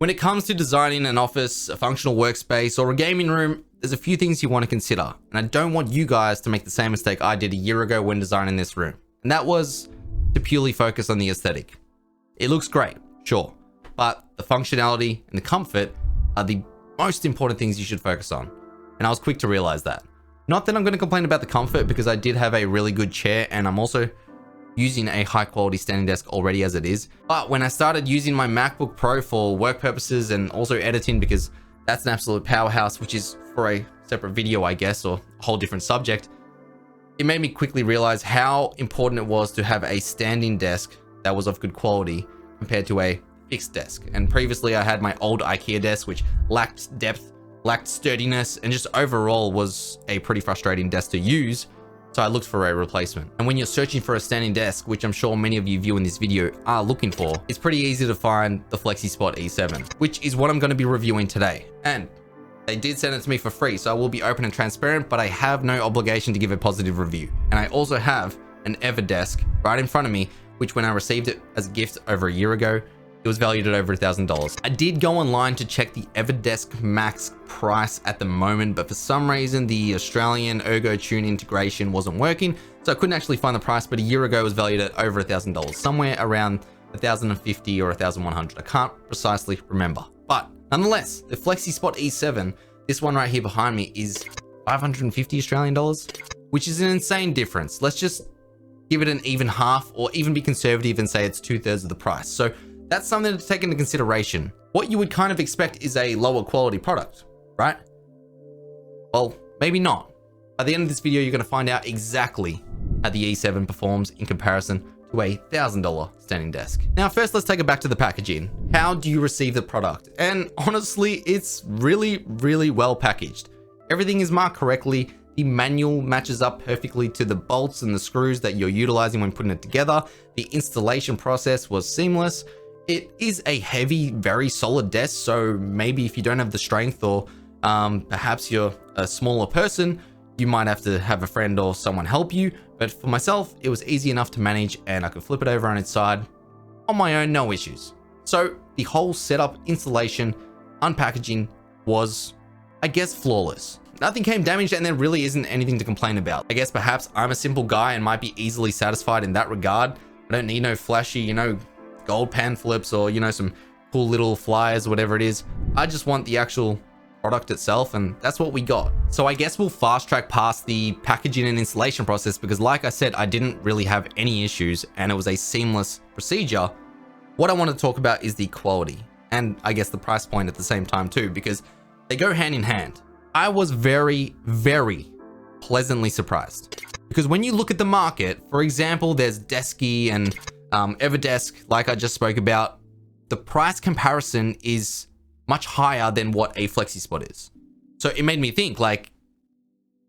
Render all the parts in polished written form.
When it comes to designing an office, a functional workspace, or a gaming room, there's a few things you want to consider. And I don't want you guys to make the same mistake I did a year ago when designing this room. And that was to purely focus on the aesthetic. It looks great, sure, but the functionality and the comfort are the most important things you should focus on. And I was quick to realize that. Not that I'm going to complain about the comfort, because I did have a really good chair and I'm also using a high quality standing desk already as it is. But when I started using my MacBook Pro for work purposes and also editing, because that's an absolute powerhouse, which is for a separate video, I guess, or a whole different subject, it made me quickly realize how important it was to have a standing desk that was of good quality compared to a fixed desk. And previously I had my old IKEA desk, which lacked depth, lacked sturdiness, and just overall was a pretty frustrating desk to use. So I looked for a replacement. And when you're searching for a standing desk, which I'm sure many of you viewing this video are looking for, it's pretty easy to find the FlexiSpot E7, which is what I'm going to be reviewing today. And they did send it to me for free, so I will be open and transparent, but I have no obligation to give a positive review. And I also have an EverDesk right in front of me, which when I received it as a gift over a year ago, it was valued at over $1,000. I did go online to check the EverDesk MAX price at the moment, but for some reason the Australian Ergo Tune integration wasn't working, so I couldn't actually find the price, but a year ago it was valued at over $1,000, somewhere around $1,050 or $1,100. I can't precisely remember. But nonetheless, the FlexiSpot E7, this one right here behind me, is 550 Australian dollars, which is an insane difference. Let's just give it an even half, or even be conservative and say it's 2/3 of the price. So that's something to take into consideration. What you would kind of expect is a lower quality product, right? Well, maybe not. By the end of this video, you're going to find out exactly how the E7 performs in comparison to a $1,000 standing desk. Now, first, let's take it back to the packaging. How do you receive the product? And honestly, it's really, really well packaged. Everything is marked correctly. The manual matches up perfectly to the bolts and the screws that you're utilizing when putting it together. The installation process was seamless. It is a heavy, very solid desk, so maybe if you don't have the strength, or perhaps you're a smaller person, you might have to have a friend or someone help you. But for myself, it was easy enough to manage, and I could flip it over on its side on my own, no issues. So the whole setup, installation, unpackaging was, I guess, flawless. Nothing came damaged, and there really isn't anything to complain about. I guess perhaps I'm a simple guy and might be easily satisfied in that regard. I don't need no flashy, gold pan flips or, some cool little flyers or whatever it is. I just want the actual product itself, and that's what we got. So I guess we'll fast track past the packaging and installation process, because like I said, I didn't really have any issues and it was a seamless procedure. What I want to talk about is the quality, and I guess the price point at the same time too, because they go hand in hand. I was very, very pleasantly surprised, because when you look at the market, for example, there's Desky and EverDesk, like I just spoke about, the price comparison is much higher than what a FlexiSpot is. So it made me think, like,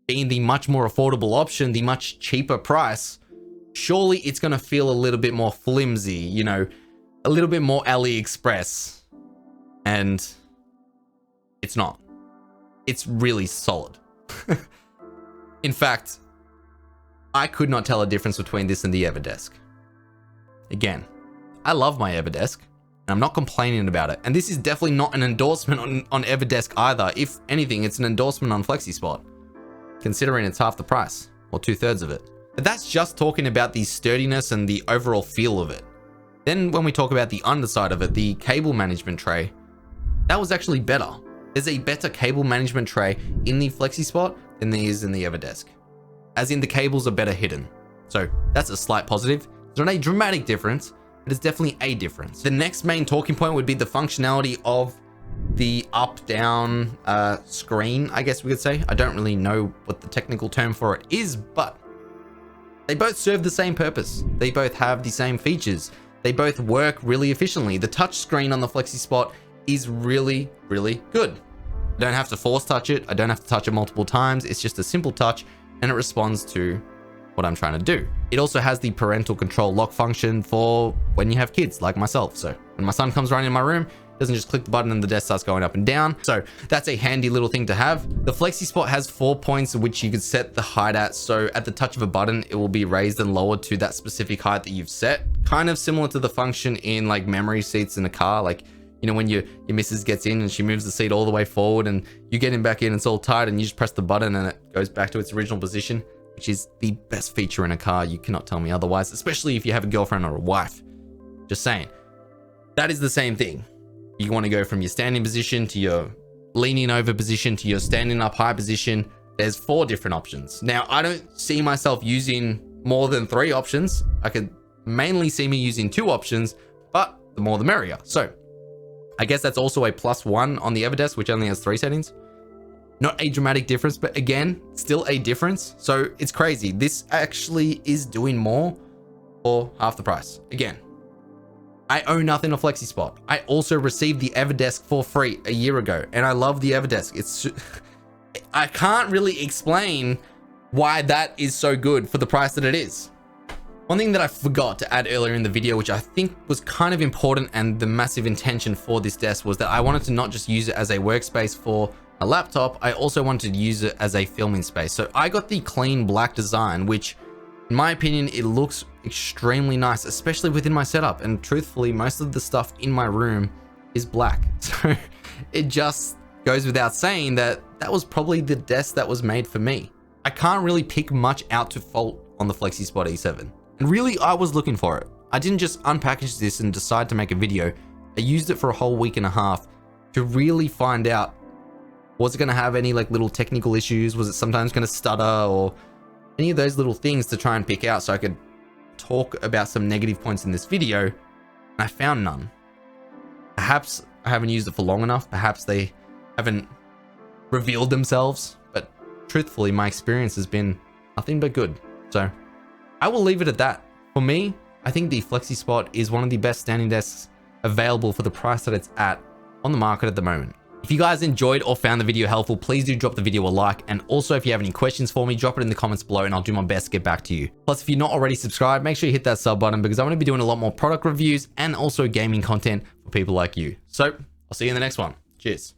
being the much more affordable option, the much cheaper price, surely it's going to feel a little bit more flimsy, a little bit more AliExpress. And it's not. It's really solid. In fact, I could not tell a difference between this and the EverDesk. Again, I love my EverDesk, and I'm not complaining about it. And this is definitely not an endorsement on EverDesk either. If anything, it's an endorsement on FlexiSpot, considering it's half the price, or 2/3 of it. But that's just talking about the sturdiness and the overall feel of it. Then when we talk about the underside of it, the cable management tray, that was actually better. There's a better cable management tray in the FlexiSpot than there is in the EverDesk. As in, the cables are better hidden. So that's a slight positive. It's not a dramatic difference, but it's definitely a difference. The next main talking point would be the functionality of the up-down screen, I guess we could say. I don't really know what the technical term for it is, but they both serve the same purpose. They both have the same features. They both work really efficiently. The touch screen on the FlexiSpot is really, really good. I don't have to force touch it. I don't have to touch it multiple times. It's just a simple touch, and it responds to what I'm trying to do. It also has the parental control lock function for when you have kids like myself. So when my son comes running in my room, it doesn't just click the button and the desk starts going up and down. So that's a handy little thing to have. The FlexiSpot has 4 points which you could set the height at. So at the touch of a button, it will be raised and lowered to that specific height that you've set. Kind of similar to the function in like memory seats in a car. Like, You know, when your missus gets in and she moves the seat all the way forward and you get him back in, it's all tight and you just press the button and it goes back to its original position, which is the best feature in a car. You cannot tell me otherwise, especially if you have a girlfriend or a wife. Just saying. That is the same thing. You want to go from your standing position to your leaning over position to your standing up high position. There's 4 different options. Now, I don't see myself using more than 3 options. I could mainly see me using 2 options, but the more the merrier. So I guess that's also a +1 on the EverDesk, which only has 3 settings. Not a dramatic difference, but again, still a difference. So it's crazy. This actually is doing more for half the price. Again, I owe nothing to FlexiSpot. I also received the EverDesk for free a year ago, and I love the EverDesk. I can't really explain why that is so good for the price that it is. One thing that I forgot to add earlier in the video, which I think was kind of important and the massive intention for this desk, was that I wanted to not just use it as a workspace for a laptop, I also wanted to use it as a filming space. So I got the clean black design, which in my opinion, it looks extremely nice, especially within my setup. And truthfully, most of the stuff in my room is black. So it just goes without saying that that was probably the desk that was made for me. I can't really pick much out to fault on the FlexiSpot E7. And really, I was looking for it. I didn't just unpackage this and decide to make a video. I used it for a whole week and a half to really find out, was it going to have any like little technical issues? Was it sometimes going to stutter or any of those little things to try and pick out so I could talk about some negative points in this video? And I found none. Perhaps I haven't used it for long enough. Perhaps they haven't revealed themselves, but truthfully, my experience has been nothing but good. So I will leave it at that. For me, I think the FlexiSpot is one of the best standing desks available for the price that it's at on the market at the moment. If you guys enjoyed or found the video helpful, please do drop the video a like. And also, if you have any questions for me, drop it in the comments below and I'll do my best to get back to you. Plus, if you're not already subscribed, make sure you hit that sub button because I'm going to be doing a lot more product reviews and also gaming content for people like you. So I'll see you in the next one. Cheers.